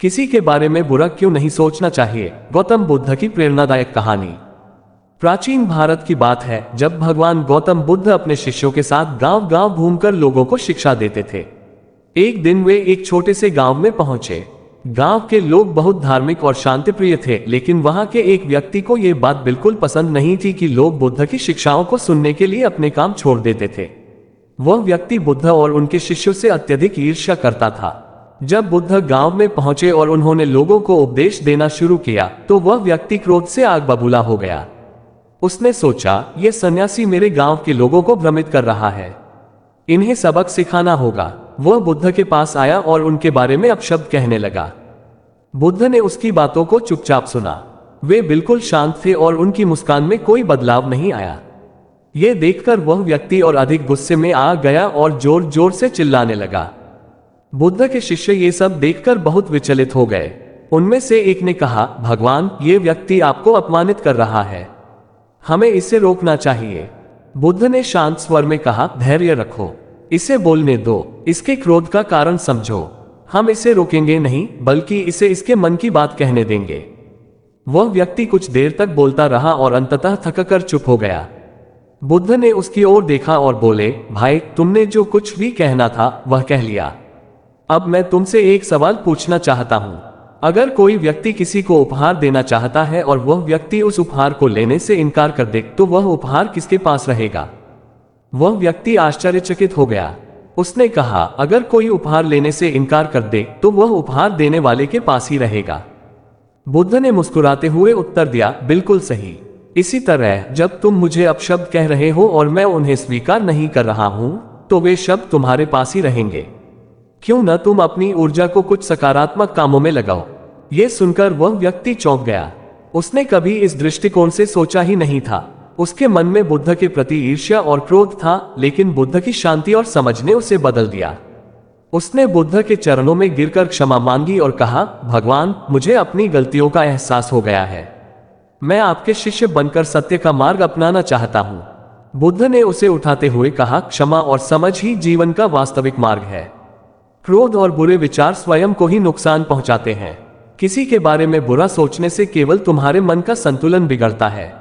किसी के बारे में बुरा क्यों नहीं सोचना चाहिए। गौतम बुद्ध की प्रेरणादायक कहानी। प्राचीन भारत की बात है जब भगवान गौतम बुद्ध अपने शिष्यों के साथ गांव गांव घूमकर लोगों को शिक्षा देते थे। एक दिन वे एक छोटे से गांव में पहुंचे। गांव के लोग बहुत धार्मिक और शांतिप्रिय थे, लेकिन वहां के एक व्यक्ति को यह बात बिल्कुल पसंद नहीं थी कि लोग बुद्ध की शिक्षाओं को सुनने के लिए अपने काम छोड़ देते थे। वह व्यक्ति बुद्ध और उनके शिष्यों से अत्यधिक ईर्ष्या करता था। जब बुद्ध गांव में पहुंचे और उन्होंने लोगों को उपदेश देना शुरू किया तो वह व्यक्ति क्रोध से आग बबूला हो गया। उसने सोचा, यह सन्यासी मेरे गांव के लोगों को भ्रमित कर रहा है, इन्हें सबक सिखाना होगा। वह बुद्ध के पास आया और उनके बारे में अपशब्द कहने लगा। बुद्ध ने उसकी बातों को चुपचाप सुना। वे बिल्कुल शांत थे और उनकी मुस्कान में कोई बदलाव नहीं आया। यह देखकर वह व्यक्ति और अधिक गुस्से में आ गया और जोर जोर से चिल्लाने लगा। बुद्ध के शिष्य ये सब देखकर बहुत विचलित हो गए। उनमें से एक ने कहा, भगवान, ये व्यक्ति आपको अपमानित कर रहा है, हमें इसे रोकना चाहिए। बुद्ध ने शांत स्वर में कहा, धैर्य रखो, इसे बोलने दो, इसके क्रोध का कारण समझो। हम इसे रोकेंगे नहीं, बल्कि इसे इसके मन की बात कहने देंगे। वह व्यक्ति कुछ देर तक बोलता रहा और अंततः थककर चुप हो गया। बुद्ध ने उसकी ओर देखा और बोले, भाई, तुमने जो कुछ भी कहना था वह कह लिया। अब मैं तुमसे एक सवाल पूछना चाहता हूं। अगर कोई व्यक्ति किसी को उपहार देना चाहता है और वह व्यक्ति उस उपहार को लेने से इनकार कर दे तो वह उपहार किसके पास रहेगा? वह व्यक्ति आश्चर्यचकित हो गया। उसने कहा, अगर कोई उपहार लेने से इनकार कर दे तो वह उपहार देने वाले के पास ही रहेगा। बुद्ध ने मुस्कुराते हुए उत्तर दिया, बिल्कुल सही। इसी तरह जब तुम मुझे अपशब्द कह रहे हो और मैं उन्हें स्वीकार नहीं कर रहा हूं तो वे शब्द तुम्हारे पास ही रहेंगे। क्यों न तुम अपनी ऊर्जा को कुछ सकारात्मक कामों में लगाओ। यह सुनकर वह व्यक्ति चौंक गया। उसने कभी इस दृष्टिकोण से सोचा ही नहीं था। उसके मन में बुद्ध के प्रति ईर्ष्या और क्रोध था, लेकिन बुद्ध की शांति और समझ ने उसे बदल दिया। उसने बुद्ध के चरणों में गिरकर क्षमा मांगी और कहा, भगवान, मुझे अपनी गलतियों का एहसास हो गया है। मैं आपके शिष्य बनकर सत्य का मार्ग अपनाना चाहता हूं। बुद्ध ने उसे उठाते हुए कहा, क्षमा और समझ ही जीवन का वास्तविक मार्ग है। क्रोध और बुरे विचार स्वयं को ही नुकसान पहुंचाते हैं। किसी के बारे में बुरा सोचने से केवल तुम्हारे मन का संतुलन बिगड़ता है।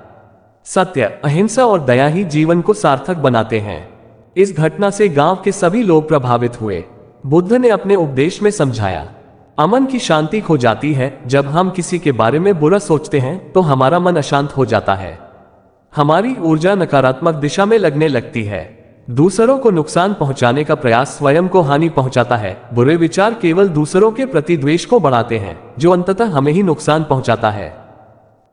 सत्य, अहिंसा और दया ही जीवन को सार्थक बनाते हैं। इस घटना से गांव के सभी लोग प्रभावित हुए। बुद्ध ने अपने उपदेश में समझाया, अमन की शांति खो जाती है। जब हम किसी के बारे में बुरा सोचते हैं तो हमारा मन अशांत हो जाता है। हमारी ऊर्जा नकारात्मक दिशा में लगने लगती है। दूसरों को नुकसान पहुंचाने का प्रयास स्वयं को हानि पहुंचाता है। बुरे विचार केवल दूसरों के प्रति द्वेष को बढ़ाते हैं, जो अंततः हमें ही नुकसान पहुंचाता है।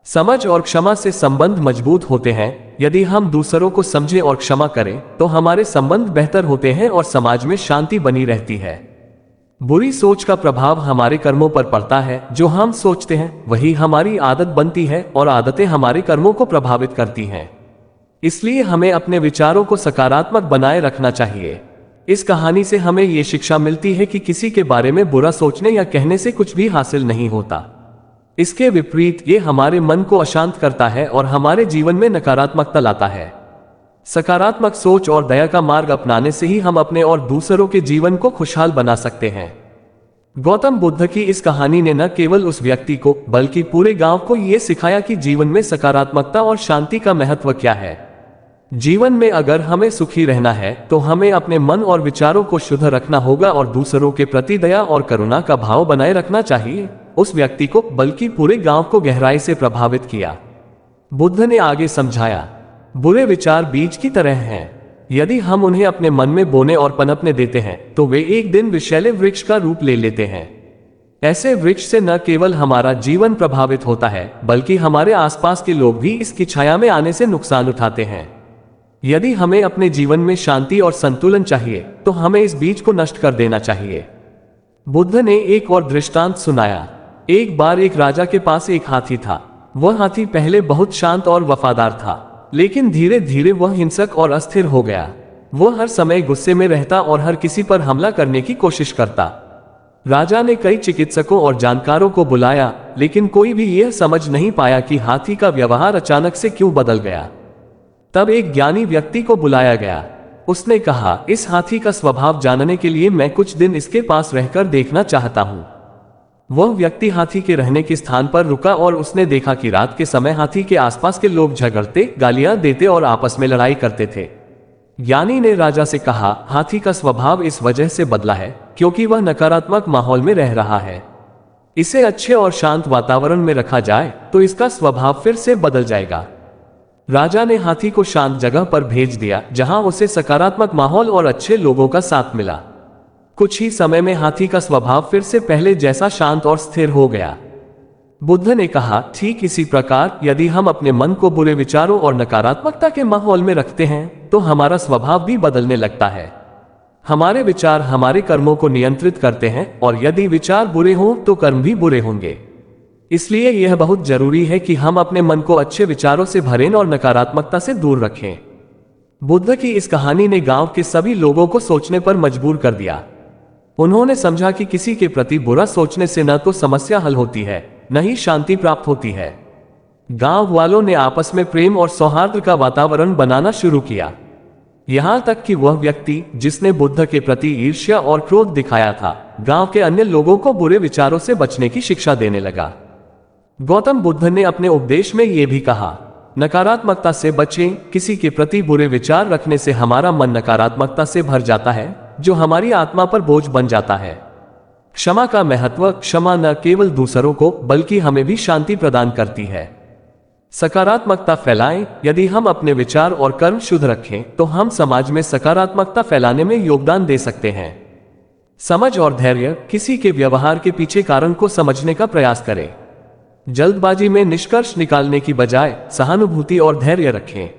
समझ और क्षमा से संबंध मजबूत होते हैं। यदि हम दूसरों को समझें और क्षमा करें तो हमारे संबंध बेहतर होते हैं और समाज में शांति बनी रहती है। बुरी सोच का प्रभाव हमारे कर्मों पर पड़ता है। जो हम सोचते हैं वही हमारी आदत बनती है और आदतें हमारे कर्मों को प्रभावित करती हैं। इसलिए हमें अपने विचारों को सकारात्मक बनाए रखना चाहिए। इस कहानी से हमें यह शिक्षा मिलती है कि किसी के बारे में बुरा सोचने या कहने से कुछ भी हासिल नहीं होता। इसके विपरीत ये हमारे मन को अशांत करता है और हमारे जीवन में नकारात्मकता लाता है। सकारात्मक सोच और दया का मार्ग अपनाने से ही हम अपने और दूसरों के जीवन को खुशहाल बना सकते हैं। गौतम बुद्ध की इस कहानी ने न केवल उस व्यक्ति को बल्कि पूरे गांव को यह सिखाया कि जीवन में सकारात्मकता और शांति का महत्व क्या है। जीवन में अगर हमें सुखी रहना है तो हमें अपने मन और विचारों को शुद्ध रखना होगा और दूसरों के प्रति दया और करुणा का भाव बनाए रखना चाहिए। उस व्यक्ति को बल्कि पूरे गांव को गहराई से प्रभावित किया। बुद्ध ने आगे समझाया, बुरे विचार बीज की तरह हैं। यदि हम उन्हें अपने मन में बोने और पनपने देते हैं तो वे एक दिन विषैले वृक्ष का रूप ले लेते हैं। ऐसे वृक्ष से न केवल हमारा जीवन प्रभावित होता है बल्कि हमारे आसपास के लोग भी इसकी छाया में आने से नुकसान उठाते हैं। यदि हमें अपने जीवन में शांति और संतुलन चाहिए तो हमें इस बीज को नष्ट कर देना चाहिए। बुद्ध ने एक और दृष्टांत सुनाया। एक बार एक राजा के पास एक हाथी था। वह हाथी पहले बहुत शांत और वफादार था, लेकिन धीरे धीरे वह हिंसक और अस्थिर हो गया। वह हर समय गुस्से में रहता और हर किसी पर हमला करने की कोशिश करता। राजा ने कई चिकित्सकों और जानकारों को बुलाया, लेकिन कोई भी यह समझ नहीं पाया कि हाथी का व्यवहार अचानक से क्यों बदल गया। तब एक ज्ञानी व्यक्ति को बुलाया गया। उसने कहा, इस हाथी का स्वभाव जानने के लिए मैं कुछ दिन इसके पास रहकर देखना चाहता हूं। वह व्यक्ति हाथी के रहने के स्थान पर रुका और उसने देखा कि रात के समय हाथी के आसपास के लोग झगड़ते, गालियां देते और आपस में लड़ाई करते थे। ज्ञानी ने राजा से कहा, हाथी का स्वभाव इस वजह से बदला है क्योंकि वह नकारात्मक माहौल में रह रहा है। इसे अच्छे और शांत वातावरण में रखा जाए तो इसका स्वभाव फिर से बदल जाएगा। राजा ने हाथी को शांत जगह पर भेज दिया जहां उसे सकारात्मक माहौल और अच्छे लोगों का साथ मिला। कुछ ही समय में हाथी का स्वभाव फिर से पहले जैसा शांत और स्थिर हो गया। बुद्ध ने कहा, ठीक इसी प्रकार यदि हम अपने मन को बुरे विचारों और नकारात्मकता के माहौल में रखते हैं तो हमारा स्वभाव भी बदलने लगता है। हमारे विचार हमारे कर्मों को नियंत्रित करते हैं और यदि विचार बुरे हों तो कर्म भी बुरे होंगे। इसलिए यह बहुत जरूरी है कि हम अपने मन को अच्छे विचारों से भरें और नकारात्मकता से दूर रखें। बुद्ध की इस कहानी ने गांव के सभी लोगों को सोचने पर मजबूर कर दिया। उन्होंने समझा कि किसी के प्रति बुरा सोचने से न तो समस्या हल होती है, न ही शांति प्राप्त होती है। गांव वालों ने आपस में प्रेम और सौहार्द का वातावरण बनाना शुरू किया। यहां तक कि वह व्यक्ति जिसने बुद्ध के प्रति ईर्ष्या और क्रोध दिखाया था, गांव के अन्य लोगों को बुरे विचारों से बचने की शिक्षा देने लगा। गौतम बुद्ध ने अपने उपदेश में यह भी कहा, नकारात्मकता से बचें। किसी के प्रति बुरे विचार रखने से हमारा मन नकारात्मकता से भर जाता है, जो हमारी आत्मा पर बोझ बन जाता है। क्षमा का महत्व, क्षमा न केवल दूसरों को बल्कि हमें भी शांति प्रदान करती है। सकारात्मकता फैलाएं। यदि हम अपने विचार और कर्म शुद्ध रखें तो हम समाज में सकारात्मकता फैलाने में योगदान दे सकते हैं। समझ और धैर्य, किसी के व्यवहार के पीछे कारण को समझने का प्रयास करें। जल्दबाजी में निष्कर्ष निकालने की बजाय सहानुभूति और धैर्य रखें।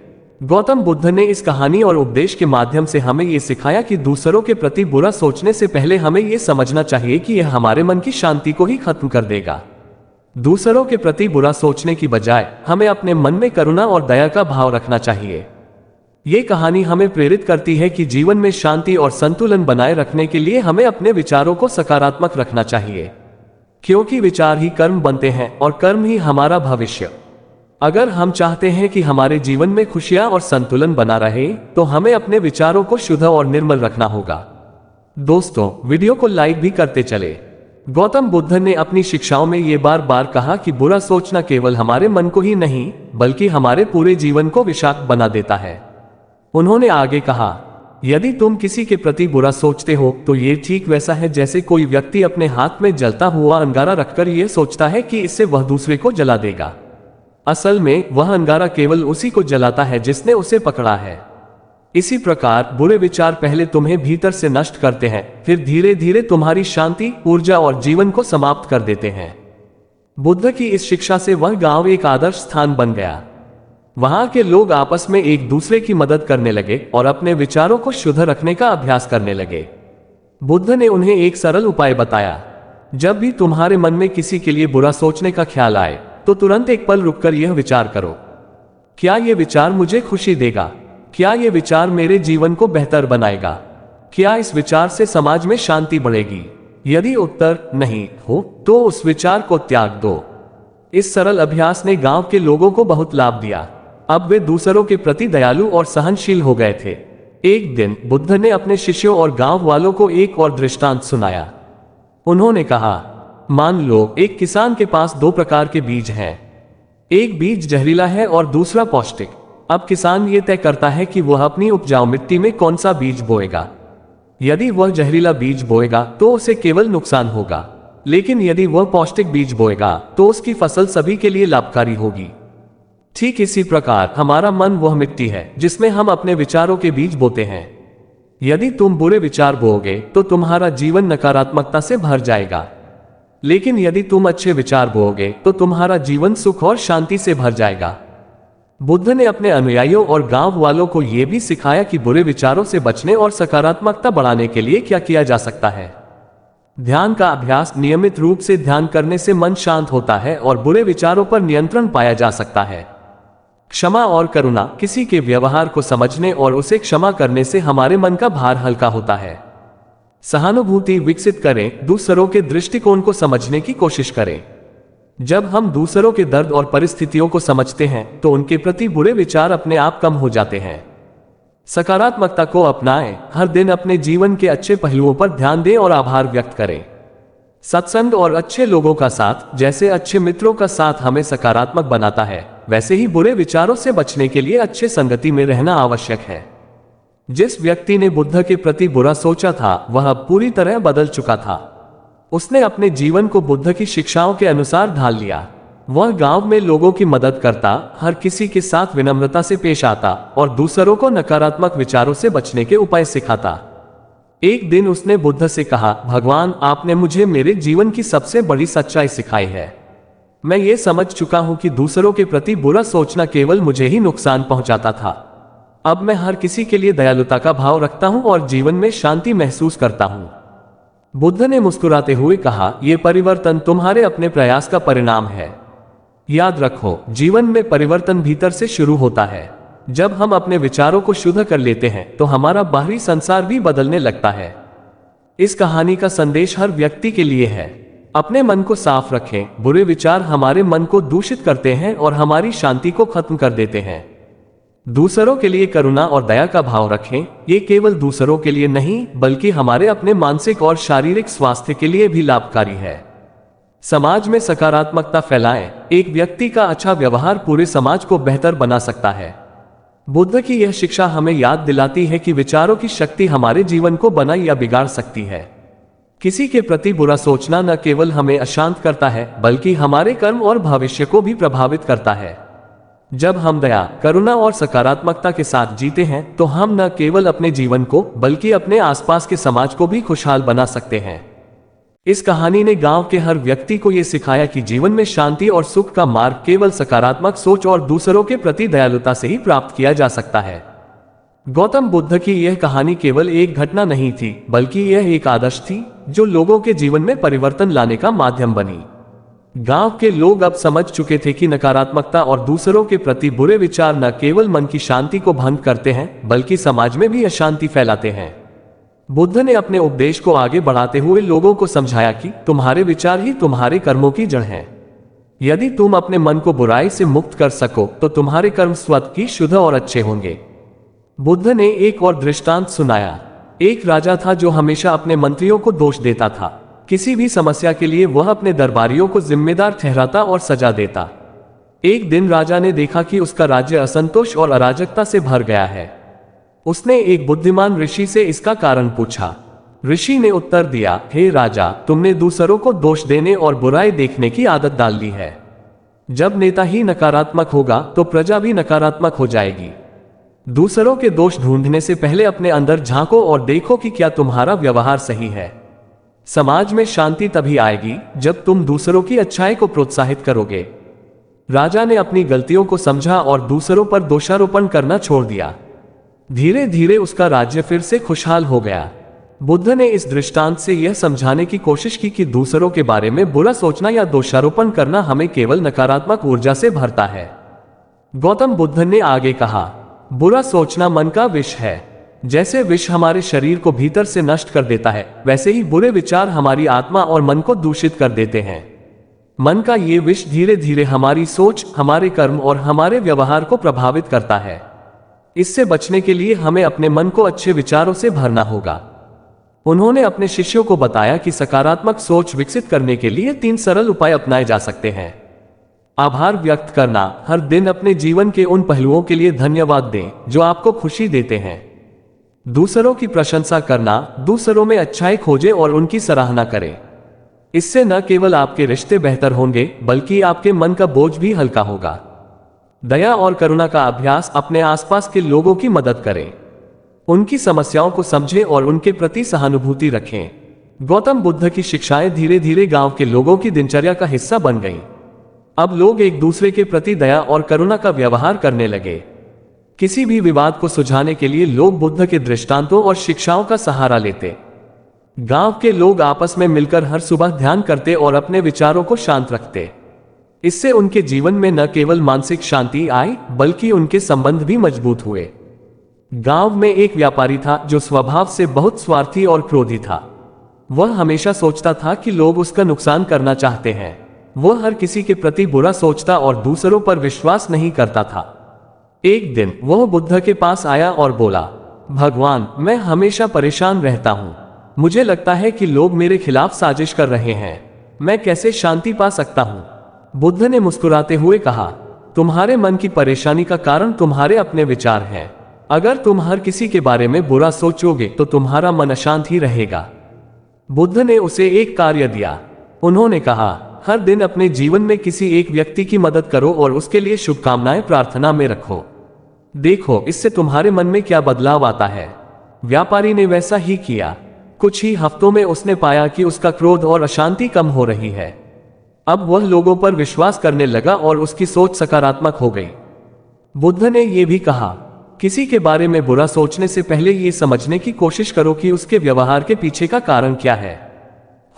गौतम बुद्ध ने इस कहानी और उपदेश के माध्यम से हमें यह सिखाया कि दूसरों के प्रति बुरा सोचने से पहले हमें यह समझना चाहिए कि यह हमारे मन की शांति को ही खत्म कर देगा। दूसरों के प्रति बुरा सोचने की बजाय हमें अपने मन में करुणा और दया का भाव रखना चाहिए। ये कहानी हमें प्रेरित करती है कि जीवन में शांति और संतुलन बनाए रखने के लिए हमें अपने विचारों को सकारात्मक रखना चाहिए, क्योंकि विचार ही कर्म बनते हैं और कर्म ही हमारा भविष्य। अगर हम चाहते हैं कि हमारे जीवन में खुशियां और संतुलन बना रहे तो हमें अपने विचारों को शुद्ध और निर्मल रखना होगा। दोस्तों, वीडियो को लाइक भी करते चले। गौतम बुद्ध ने अपनी शिक्षाओं में ये बार बार कहा कि बुरा सोचना केवल हमारे मन को ही नहीं बल्कि हमारे पूरे जीवन को विषाक्त बना देता है। उन्होंने आगे कहा, यदि तुम किसी के प्रति बुरा सोचते हो तो ये ठीक वैसा है जैसे कोई व्यक्ति अपने हाथ में जलता हुआ अंगारा रखकर यह सोचता है कि इससे वह दूसरे को जला देगा। असल में वह अंगारा केवल उसी को जलाता है जिसने उसे पकड़ा है। इसी प्रकार बुरे विचार पहले तुम्हें भीतर से नष्ट करते हैं, फिर धीरे धीरे तुम्हारी शांति, ऊर्जा और जीवन को समाप्त कर देते हैं। बुद्ध की इस शिक्षा से वह गांव एक आदर्श स्थान बन गया। वहां के लोग आपस में एक दूसरे की मदद करने लगे और अपने विचारों को शुद्ध रखने का अभ्यास करने लगे। बुद्ध ने उन्हें एक सरल उपाय बताया, जब भी तुम्हारे मन में किसी के लिए बुरा सोचने का ख्याल आए तो तुरंत एक पल रुककर यह विचार करो, क्या यह विचार मुझे खुशी देगा? क्या यह विचार मेरे जीवन को बेहतर बनाएगा? क्या इस विचार से समाज में शांति बढ़ेगी? यदि उत्तर नहीं हो तो उस विचार को त्याग दो। इस सरल अभ्यास ने गांव के लोगों को बहुत लाभ दिया। अब वे दूसरों के प्रति दयालु और सहनशील हो गए थे। एक दिन बुद्ध ने अपने शिष्यों और गांव वालों को एक और दृष्टांत सुनाया। उन्होंने कहा, मान लो एक किसान के पास दो प्रकार के बीज हैं। एक बीज जहरीला है और दूसरा पौष्टिक। अब किसान ये तय करता है कि वह अपनी उपजाऊ मिट्टी में कौन सा बीज बोएगा। यदि वह जहरीला बीज बोएगा तो उसे केवल नुकसान होगा, लेकिन यदि वह पौष्टिक बीज बोएगा तो उसकी फसल सभी के लिए लाभकारी होगी। ठीक इसी प्रकार हमारा मन वह मिट्टी है जिसमें हम अपने विचारों के बीज बोते हैं। यदि तुम बुरे विचार बोओगे तो तुम्हारा जीवन नकारात्मकता से भर जाएगा, लेकिन यदि तुम अच्छे विचार बोओगे तो तुम्हारा जीवन सुख और शांति से भर जाएगा। बुद्ध ने अपने अनुयायियों और गांव वालों को यह भी सिखाया कि बुरे विचारों से बचने और सकारात्मकता बढ़ाने के लिए क्या किया जा सकता है। ध्यान का अभ्यास, नियमित रूप से ध्यान करने से मन शांत होता है और बुरे विचारों पर नियंत्रण पाया जा सकता है। क्षमा और करुणा, किसी के व्यवहार को समझने और उसे क्षमा करने से हमारे मन का भार हल्का होता है। सहानुभूति विकसित करें, दूसरों के दृष्टिकोण को समझने की कोशिश करें। जब हम दूसरों के दर्द और परिस्थितियों को समझते हैं तो उनके प्रति बुरे विचार अपने आप कम हो जाते हैं। सकारात्मकता को अपनाएं, हर दिन अपने जीवन के अच्छे पहलुओं पर ध्यान दें और आभार व्यक्त करें। सत्संग और अच्छे लोगों का साथ, जैसे अच्छे मित्रों का साथ हमें सकारात्मक बनाता है, वैसे ही बुरे विचारों से बचने के लिए अच्छे संगति में रहना आवश्यक है। जिस व्यक्ति ने बुद्ध के प्रति बुरा सोचा था वह अब पूरी तरह बदल चुका था। उसने अपने जीवन को बुद्ध की शिक्षाओं के अनुसार ढाल लिया। वह गांव में लोगों की मदद करता, हर किसी के साथ विनम्रता से पेश आता और दूसरों को नकारात्मक विचारों से बचने के उपाय सिखाता। एक दिन उसने बुद्ध से कहा, भगवान, आपने मुझे मेरे जीवन की सबसे बड़ी सच्चाई सिखाई है। मैं ये समझ चुका हूं कि दूसरों के प्रति बुरा सोचना केवल मुझे ही नुकसान पहुंचाता था। अब मैं हर किसी के लिए दयालुता का भाव रखता हूं और जीवन में शांति महसूस करता हूं। बुद्ध ने मुस्कुराते हुए कहा, यह परिवर्तन तुम्हारे अपने प्रयास का परिणाम है। याद रखो, जीवन में परिवर्तन भीतर से शुरू होता है। जब हम अपने विचारों को शुद्ध कर लेते हैं तो हमारा बाहरी संसार भी बदलने लगता है। इस कहानी का संदेश हर व्यक्ति के लिए है। अपने मन को साफ रखें। बुरे विचार हमारे मन को दूषित करते हैं और हमारी शांति को खत्म कर देते हैं। दूसरों के लिए करुणा और दया का भाव रखें। ये केवल दूसरों के लिए नहीं बल्कि हमारे अपने मानसिक और शारीरिक स्वास्थ्य के लिए भी लाभकारी है। समाज में सकारात्मकता फैलाएं। एक व्यक्ति का अच्छा व्यवहार पूरे समाज को बेहतर बना सकता है। बुद्ध की यह शिक्षा हमें याद दिलाती है कि विचारों की शक्ति हमारे जीवन को बना या बिगाड़ सकती है। किसी के प्रति बुरा सोचना न केवल हमें अशांत करता है बल्कि हमारे कर्म और भविष्य को भी प्रभावित करता है। जब हम दया, करुणा और सकारात्मकता के साथ जीते हैं तो हम न केवल अपने जीवन को बल्कि अपने आसपास के समाज को भी खुशहाल बना सकते हैं। इस कहानी ने गांव के हर व्यक्ति को यह सिखाया कि जीवन में शांति और सुख का मार्ग केवल सकारात्मक सोच और दूसरों के प्रति दयालुता से ही प्राप्त किया जा सकता है। गौतम बुद्ध की यह कहानी केवल एक घटना नहीं थी बल्कि यह एक आदर्श थी जो लोगों के जीवन में परिवर्तन लाने का माध्यम बनी। गांव के लोग अब समझ चुके थे कि नकारात्मकता और दूसरों के प्रति बुरे विचार न केवल मन की शांति को भंग करते हैं बल्कि समाज में भी अशांति फैलाते हैं। बुद्ध ने अपने उपदेश को आगे बढ़ाते हुए लोगों को समझाया कि तुम्हारे विचार ही तुम्हारे कर्मों की जड़ हैं। यदि तुम अपने मन को बुराई से मुक्त कर सको तो तुम्हारे कर्म स्वतः ही शुद्ध और अच्छे होंगे। बुद्ध ने एक और दृष्टांत सुनाया। एक राजा था जो हमेशा अपने मंत्रियों को दोष देता था। किसी भी समस्या के लिए वह अपने दरबारियों को जिम्मेदार ठहराता और सजा देता। एक दिन राजा ने देखा कि उसका राज्य असंतोष और अराजकता से भर गया है। उसने एक बुद्धिमान ऋषि से इसका कारण पूछा। ऋषि ने उत्तर दिया, हे राजा, तुमने दूसरों को दोष देने और बुराई देखने की आदत डाल ली है। जब नेता ही नकारात्मक होगा तो प्रजा भी नकारात्मक हो जाएगी। दूसरों के दोष ढूंढने से पहले अपने अंदर झांको और देखो कि क्या तुम्हारा व्यवहार सही है। समाज में शांति तभी आएगी जब तुम दूसरों की अच्छाई को प्रोत्साहित करोगे। राजा ने अपनी गलतियों को समझा और दूसरों पर दोषारोपण करना छोड़ दिया। धीरे धीरे उसका राज्य फिर से खुशहाल हो गया। बुद्ध ने इस दृष्टांत से यह समझाने की कोशिश की कि दूसरों के बारे में बुरा सोचना या दोषारोपण करना हमें केवल नकारात्मक ऊर्जा से भरता है। गौतम बुद्ध ने आगे कहा, बुरा सोचना मन का विष है। जैसे विष हमारे शरीर को भीतर से नष्ट कर देता है, वैसे ही बुरे विचार हमारी आत्मा और मन को दूषित कर देते हैं। मन का ये विष धीरे धीरे हमारी सोच, हमारे कर्म और हमारे व्यवहार को प्रभावित करता है। इससे बचने के लिए हमें अपने मन को अच्छे विचारों से भरना होगा। उन्होंने अपने शिष्यों को बताया कि सकारात्मक सोच विकसित करने के लिए 3 सरल उपाय अपनाए जा सकते हैं। आभार व्यक्त करना। हर दिन अपने जीवन के उन पहलुओं के लिए धन्यवाद दें जो आपको खुशी देते हैं। दूसरों की प्रशंसा करना। दूसरों में अच्छाई खोजें और उनकी सराहना करें। इससे न केवल आपके रिश्ते बेहतर होंगे बल्कि आपके मन का बोझ भी हल्का होगा। दया और करुणा का अभ्यास। अपने आसपास के लोगों की मदद करें, उनकी समस्याओं को समझें और उनके प्रति सहानुभूति रखें। गौतम बुद्ध की शिक्षाएं धीरे धीरे गांव के लोगों की दिनचर्या का हिस्सा बन गईं। अब लोग एक दूसरे के प्रति दया और करुणा का व्यवहार करने लगे। किसी भी विवाद को सुलझाने के लिए लोग बुद्ध के दृष्टांतों और शिक्षाओं का सहारा लेते। गांव के लोग आपस में मिलकर हर सुबह ध्यान करते और अपने विचारों को शांत रखते। इससे उनके जीवन में न केवल मानसिक शांति आई बल्कि उनके संबंध भी मजबूत हुए। गांव में एक व्यापारी था जो स्वभाव से बहुत स्वार्थी और क्रोधी था। वह हमेशा सोचता था कि लोग उसका नुकसान करना चाहते हैं। वह हर किसी के प्रति बुरा सोचता और दूसरों पर विश्वास नहीं करता था। एक दिन वह बुद्ध के पास आया और बोला, भगवान, मैं हमेशा परेशान रहता हूँ। मुझे लगता है कि लोग मेरे खिलाफ साजिश कर रहे हैं। मैं कैसे शांति पा सकता हूं? बुद्ध ने मुस्कुराते हुए कहा, तुम्हारे मन की परेशानी का कारण तुम्हारे अपने विचार हैं। अगर तुम हर किसी के बारे में बुरा सोचोगे तो तुम्हारा मन अशांत ही रहेगा। बुद्ध ने उसे एक कार्य दिया। उन्होंने कहा, हर दिन अपने जीवन में किसी एक व्यक्ति की मदद करो और उसके लिए शुभकामनाएं प्रार्थना में रखो। देखो इससे तुम्हारे मन में क्या बदलाव आता है। व्यापारी ने वैसा ही किया। कुछ ही हफ्तों में उसने पाया कि उसका क्रोध और अशांति कम हो रही है। अब वह लोगों पर विश्वास करने लगा और उसकी सोच सकारात्मक हो गई। बुद्ध ने यह भी कहा, किसी के बारे में बुरा सोचने से पहले ये समझने की कोशिश करो कि उसके व्यवहार के पीछे का कारण क्या है।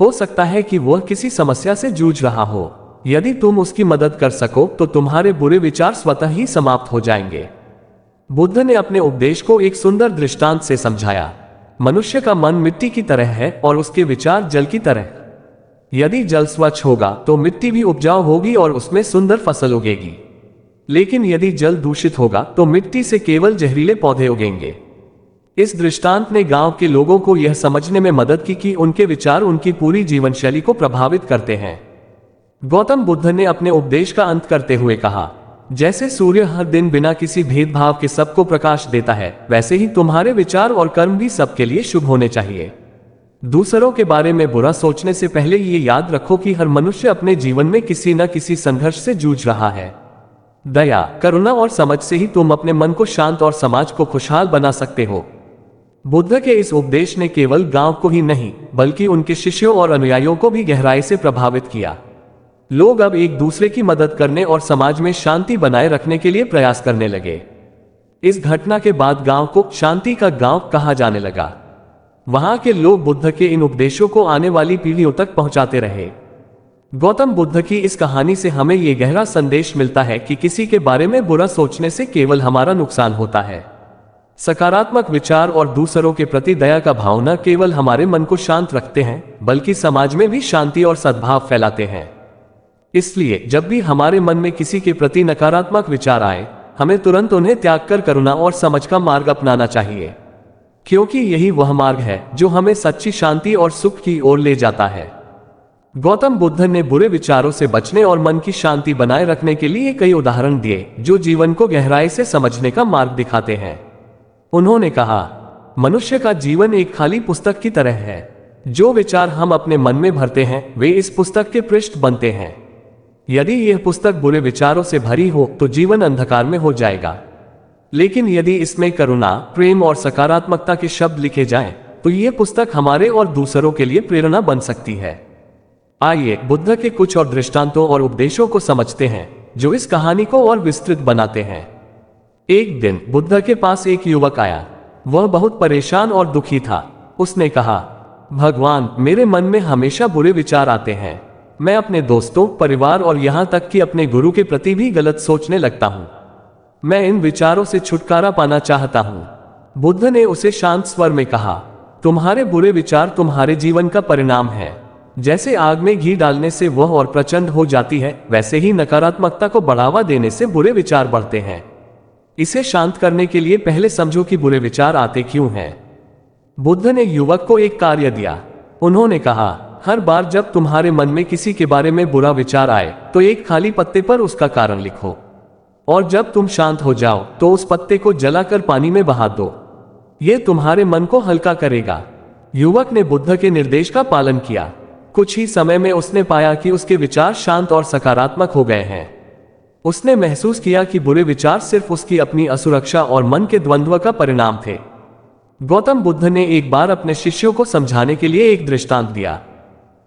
हो सकता है कि वह किसी समस्या से जूझ रहा हो। यदि तुम उसकी मदद कर सको तो तुम्हारे बुरे विचार स्वतः ही समाप्त हो जाएंगे। बुद्ध ने अपने उपदेश को एक सुंदर दृष्टांत से समझाया। मनुष्य का मन मिट्टी की तरह है और उसके विचार जल की तरह। यदि जल स्वच्छ होगा तो मिट्टी भी उपजाऊ होगी और उसमें सुंदर फसल उगेगी। लेकिन यदि जल दूषित होगा तो मिट्टी से केवल जहरीले पौधे उगेंगे। इस दृष्टांत ने गांव के लोगों को यह समझने में मदद की कि उनके विचार उनकी पूरी जीवन शैली को प्रभावित करते हैं। गौतम बुद्ध ने अपने उपदेश का अंत करते हुए कहा, जैसे सूर्य हर दिन बिना किसी भेदभाव के सबको प्रकाश देता है, वैसे ही तुम्हारे विचार और कर्म भी सबके लिए शुभ होने चाहिए। दूसरों के बारे में बुरा सोचने से पहले ये याद रखो कि हर मनुष्य अपने जीवन में किसी न किसी संघर्ष से जूझ रहा है। दया, करुणा और समझ से ही तुम अपने मन को शांत और समाज को खुशहाल बना सकते हो। बुद्ध के इस उपदेश ने केवल गांव को ही नहीं बल्कि उनके शिष्यों और अनुयायियों को भी गहराई से प्रभावित किया। लोग अब एक दूसरे की मदद करने और समाज में शांति बनाए रखने के लिए प्रयास करने लगे। इस घटना के बाद गांव को शांति का गांव कहा जाने लगा। वहां के लोग बुद्ध के इन उपदेशों को आने वाली पीढ़ियों तक पहुंचाते रहे। गौतम बुद्ध की इस कहानी से हमें यह गहरा संदेश मिलता है कि किसी के बारे में बुरा सोचने से केवल हमारा नुकसान होता है। सकारात्मक विचार और दूसरों के प्रति दया का भाव न केवल हमारे मन को शांत रखते हैं बल्कि समाज में भी शांति और सद्भाव फैलाते हैं। इसलिए जब भी हमारे मन में किसी के प्रति नकारात्मक विचार आए, हमें तुरंत उन्हें त्याग कर करुणा और समझ का मार्ग अपनाना चाहिए, क्योंकि यही वह मार्ग है जो हमें सच्ची शांति और सुख की ओर ले जाता है। गौतम बुद्ध ने बुरे विचारों से बचने और मन की शांति बनाए रखने के लिए कई उदाहरण दिए जो जीवन को गहराई से समझने का मार्ग दिखाते हैं। उन्होंने कहा, मनुष्य का जीवन एक खाली पुस्तक की तरह है। जो विचार हम अपने मन में भरते हैं वे इस पुस्तक के पृष्ठ बनते हैं। यदि यह पुस्तक बुरे विचारों से भरी हो तो जीवन अंधकार में हो जाएगा, लेकिन यदि इसमें करुणा, प्रेम और सकारात्मकता के शब्द लिखे जाएं, तो यह पुस्तक हमारे और दूसरों के लिए प्रेरणा बन सकती है। आइए बुद्ध के कुछ और दृष्टांतों और उपदेशों को समझते हैं जो इस कहानी को और विस्तृत बनाते हैं। एक दिन बुद्ध के पास एक युवक आया। वह बहुत परेशान और दुखी था। उसने कहा, भगवान, मेरे मन में हमेशा बुरे विचार आते हैं। मैं अपने दोस्तों, परिवार और यहाँ तक कि अपने गुरु के प्रति भी गलत सोचने लगता हूँ। मैं इन विचारों से छुटकारा पाना चाहता हूँ। बुद्ध ने उसे शांत स्वर में कहा, तुम्हारे बुरे विचार तुम्हारे जीवन का परिणाम है। जैसे आग में घी डालने से वह और प्रचंड हो जाती है, वैसे ही नकारात्मकता को बढ़ावा देने से बुरे विचार बढ़ते हैं। इसे शांत करने के लिए पहले समझो कि बुरे विचार आते क्यों हैं। बुद्ध ने युवक को एक कार्य दिया। उन्होंने कहा, हर बार जब तुम्हारे मन में किसी के बारे में बुरा विचार आए तो एक खाली पत्ते पर उसका कारण लिखो, और जब तुम शांत हो जाओ तो उस पत्ते को जलाकर पानी में बहा दो। यह तुम्हारे मन को हल्का करेगा। युवक ने बुद्ध के निर्देश का पालन किया। कुछ ही समय में उसने पाया कि उसके विचार शांत और सकारात्मक हो गए हैं। उसने महसूस किया कि बुरे विचार सिर्फ उसकी अपनी असुरक्षा और मन के द्वंद्व का परिणाम थे। गौतम बुद्ध ने एक बार अपने शिष्यों को समझाने के लिए एक दृष्टांत दिया।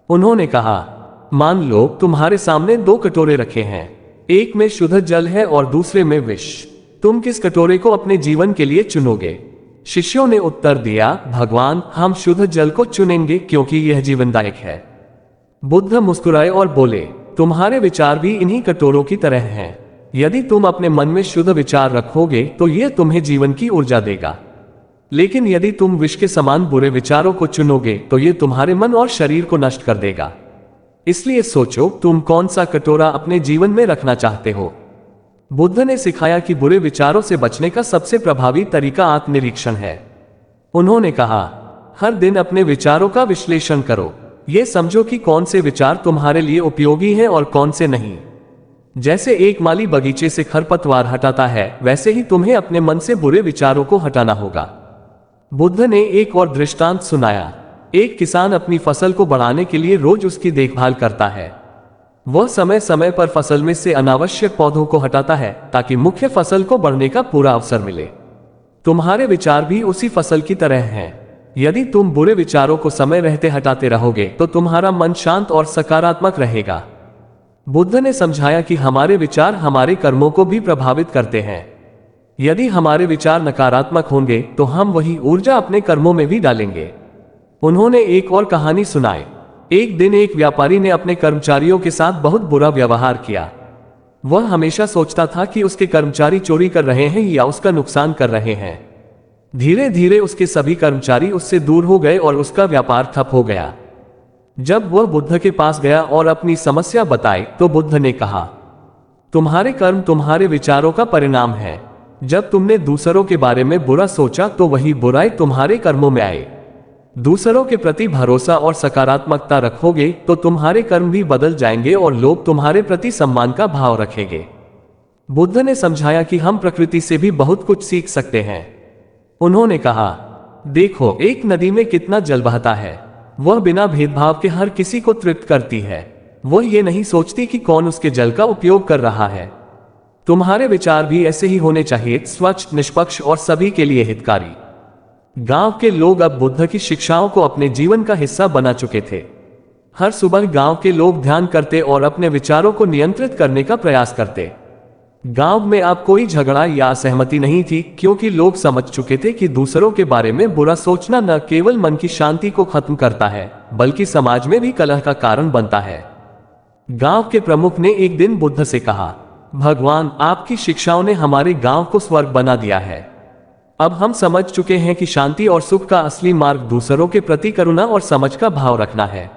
उन्होंने कहा, मान लो तुम्हारे सामने दो कटोरे रखे हैं, एक में शुद्ध जल है और दूसरे में विष। तुम किस कटोरे को अपने जीवन के लिए चुनोगे? शिष्यों ने उत्तर दिया, भगवान, हम शुद्ध जल को चुनेंगे क्योंकि यह जीवनदायक है। बुद्ध मुस्कुराए और बोले, तुम्हारे विचार भी इन्हीं कटोरों की तरह हैं। यदि तुम अपने मन में शुद्ध विचार रखोगे तो यह तुम्हें जीवन की ऊर्जा देगा, लेकिन यदि तुम विष के समान बुरे विचारों को चुनोगे तो यह तुम्हारे मन और शरीर को नष्ट कर देगा। इसलिए सोचो, तुम कौन सा कटोरा अपने जीवन में रखना चाहते हो। बुद्ध ने सिखाया कि बुरे विचारों से बचने का सबसे प्रभावी तरीका आत्मनिरीक्षण है। उन्होंने कहा, हर दिन अपने विचारों का विश्लेषण करो। ये समझो कि कौन से विचार तुम्हारे लिए उपयोगी हैं और कौन से नहीं। जैसे एक माली बगीचे से खरपतवार हटाता है, वैसे ही तुम्हें अपने मन से बुरे विचारों को हटाना होगा। बुद्ध ने एक और दृष्टांत सुनाया। एक किसान अपनी फसल को बढ़ाने के लिए रोज उसकी देखभाल करता है। वह समय समय पर फसल में से अनावश्यक पौधों को हटाता है ताकि मुख्य फसल को बढ़ने का पूरा अवसर मिले। तुम्हारे विचार भी उसी फसल की तरह हैं। यदि तुम बुरे विचारों को समय रहते हटाते रहोगे तो तुम्हारा मन शांत और सकारात्मक रहेगा। बुद्ध ने समझाया कि हमारे विचार हमारे कर्मों को भी प्रभावित करते हैं। यदि हमारे विचार नकारात्मक होंगे तो हम वही ऊर्जा अपने कर्मों में भी डालेंगे। उन्होंने एक और कहानी सुनाई। एक दिन एक व्यापारी ने अपने कर्मचारियों के साथ बहुत बुरा व्यवहार किया। वह हमेशा सोचता था कि उसके कर्मचारी चोरी कर रहे हैं या उसका नुकसान कर रहे हैं। धीरे धीरे उसके सभी कर्मचारी उससे दूर हो गए और उसका व्यापार ठप हो गया। जब वह बुद्ध के पास गया और अपनी समस्या बताई तो बुद्ध ने कहा, तुम्हारे कर्म तुम्हारे विचारों का परिणाम है। जब तुमने दूसरों के बारे में बुरा सोचा तो वही बुराई तुम्हारे कर्मों में आए। दूसरों के प्रति भरोसा और सकारात्मकता रखोगे तो तुम्हारे कर्म भी बदल जाएंगे और लोग तुम्हारे प्रति सम्मान का भाव रखेंगे। बुद्ध ने समझाया कि हम प्रकृति से भी बहुत कुछ सीख सकते हैं। उन्होंने कहा, देखो एक नदी में कितना जल बहता है। वह बिना भेदभाव के हर किसी को तृप्त करती है। वह ये नहीं सोचती कि कौन उसके जल का उपयोग कर रहा है। तुम्हारे विचार भी ऐसे ही होने चाहिए, स्वच्छ, निष्पक्ष और सभी के लिए हितकारी। गांव के लोग अब बुद्ध की शिक्षाओं को अपने जीवन का हिस्सा बना चुके थे। हर सुबह गांव के लोग ध्यान करते और अपने विचारों को नियंत्रित करने का प्रयास करते। गांव में अब कोई झगड़ा या असहमति नहीं थी, क्योंकि लोग समझ चुके थे कि दूसरों के बारे में बुरा सोचना न केवल मन की शांति को खत्म करता है, बल्कि समाज में भी कलह का कारण बनता है। गांव के प्रमुख ने एक दिन बुद्ध से कहा, भगवान, आपकी शिक्षाओं ने हमारे गांव को स्वर्ग बना दिया है। अब हम समझ चुके हैं कि शांति और सुख का असली मार्ग दूसरों के प्रति करुणा और समझ का भाव रखना है।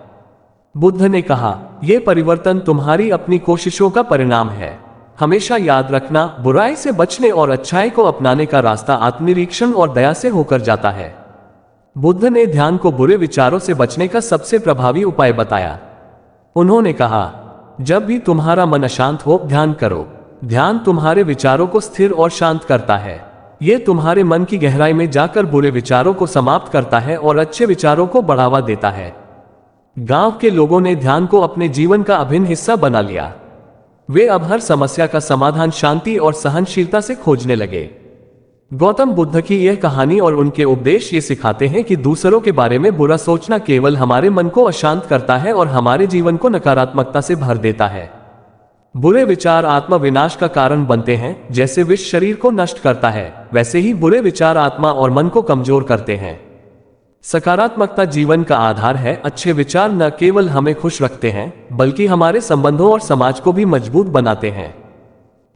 बुद्ध ने कहा, यह परिवर्तन तुम्हारी अपनी कोशिशों का परिणाम है। हमेशा याद रखना, बुराई से बचने और अच्छाई को अपनाने का रास्ता आत्मनिरीक्षण और दया से होकर जाता है। बुद्ध ने ध्यान को बुरे विचारों से बचने का सबसे प्रभावी उपाय बताया। उन्होंने कहा, जब भी तुम्हारा मन अशांत हो, ध्यान करो। ध्यान तुम्हारे विचारों को स्थिर और शांत करता है। यह तुम्हारे मन की गहराई में जाकर बुरे विचारों को समाप्त करता है और अच्छे विचारों को बढ़ावा देता है। गांव के लोगों ने ध्यान को अपने जीवन का अभिन्न हिस्सा बना लिया। वे अब हर समस्या का समाधान शांति और सहनशीलता से खोजने लगे। गौतम बुद्ध की यह कहानी और उनके उपदेश ये सिखाते हैं कि दूसरों के बारे में बुरा सोचना केवल हमारे मन को अशांत करता है और हमारे जीवन को नकारात्मकता से भर देता है। बुरे विचार आत्मा विनाश का कारण बनते हैं। जैसे विष शरीर को नष्ट करता है, वैसे ही बुरे विचार आत्मा और मन को कमजोर करते हैं। सकारात्मकता जीवन का आधार है। अच्छे विचार न केवल हमें खुश रखते हैं, बल्कि हमारे संबंधों और समाज को भी मजबूत बनाते हैं।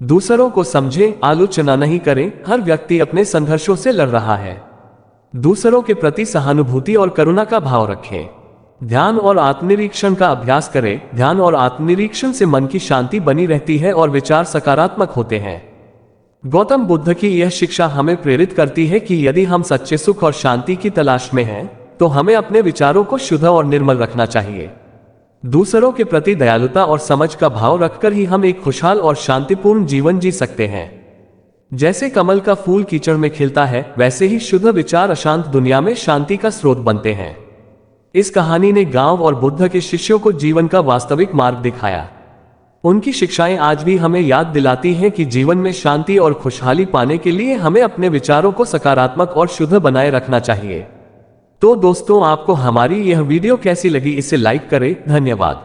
दूसरों को समझें, आलोचना नहीं करें। हर व्यक्ति अपने संघर्षों से लड़ रहा है। दूसरों के प्रति सहानुभूति और करुणा का भाव रखें। ध्यान और आत्मनिरीक्षण का अभ्यास करें। ध्यान और आत्मनिरीक्षण से मन की शांति बनी रहती है और विचार सकारात्मक होते हैं। गौतम बुद्ध की यह शिक्षा हमें प्रेरित करती है कि यदि हम सच्चे सुख और शांति की तलाश में हैं, तो हमें अपने विचारों को शुद्ध और निर्मल रखना चाहिए। दूसरों के प्रति दयालुता और समझ का भाव रखकर ही हम एक खुशहाल और शांतिपूर्ण जीवन जी सकते हैं। जैसे कमल का फूल कीचड़ में खिलता है, वैसे ही शुद्ध विचार अशांत दुनिया में शांति का स्रोत बनते हैं। इस कहानी ने गांव और बुद्ध के शिष्यों को जीवन का वास्तविक मार्ग दिखाया। उनकी शिक्षाएं आज भी हमें याद दिलाती हैं कि जीवन में शांति और खुशहाली पाने के लिए हमें अपने विचारों को सकारात्मक और शुद्ध बनाए रखना चाहिए। तो दोस्तों, आपको हमारी यह वीडियो कैसी लगी, इसे लाइक करें। धन्यवाद।